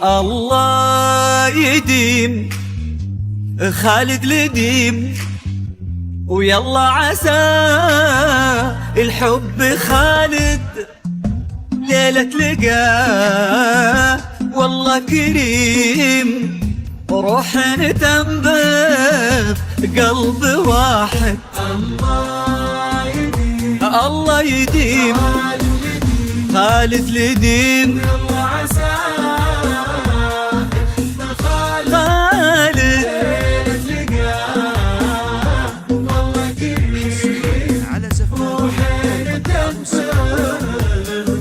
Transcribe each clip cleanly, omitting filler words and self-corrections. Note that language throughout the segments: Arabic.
الله يديم خالد لديم، ويلا عسى الحب خالد ليلة لقاه والله كريم، روح نتنبه قلب واحد. الله يديم خالد لديم، يلا عسى خالد لقاه والله كريم، على زفاف روحين تنسى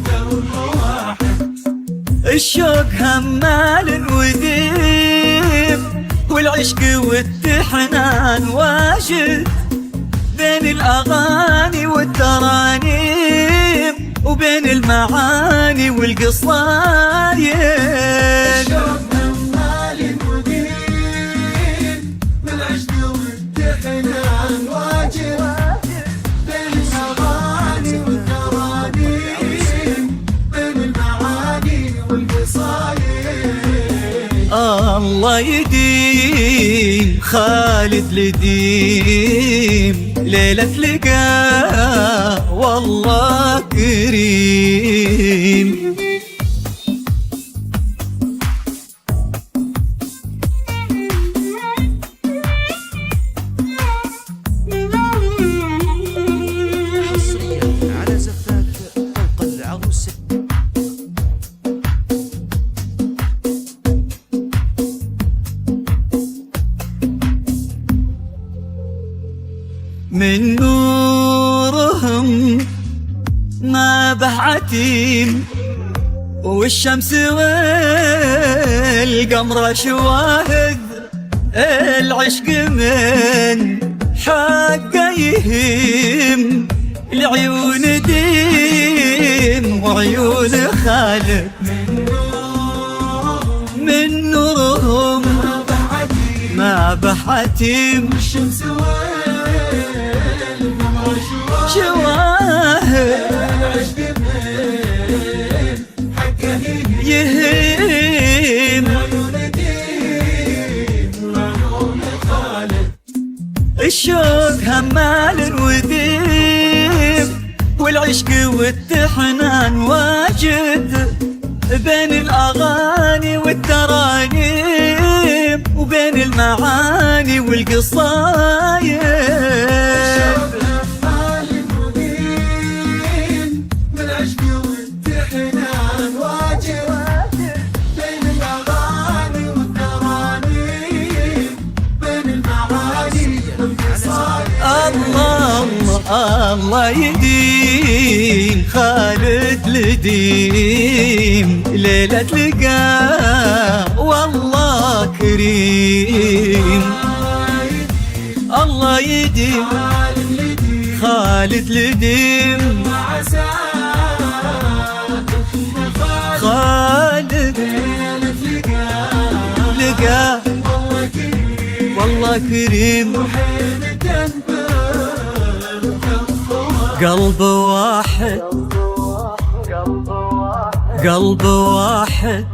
قلب واحد. الشوق همال وديم، والعشق والتحنان واجد بين الأغاني والترانيم، وبين المعاني والقصايد. الشوق همال وديم، بالعشق والتحنان واجد بين الأغاني والترانيم، بين المعاني والقصايد. الله يديم خالد لديم، ليلة لقاه والله كريم. حصريا على زفاف فوق العروسة. من نورهم ما به عتيم، والشمس والقمر شواهد، العشق من حقه يهيم، العيون ديم وعيون خالد. من نورهم ما به عتيم، الشمس والقمر شواهد العشق من حقه يهيم، عيون ديم وعيون خالد. الشوق همال وديم، والعشق والتحنان واجد بين الأغاني والترانيم، وبين المعاني والقصايد. الشوق همال وديم، بالعشق والتحنان واجد بين الأغاني والترانيم، بين المعاني والقصايد. الله الله يديم خالد لديم، ليلة لقاه والله كريم. الله يديم خالد لديم، وعسى خالد ليلة لقاه والله كريم، والله كريم. روحين تنبه قلب واحد قلب واحد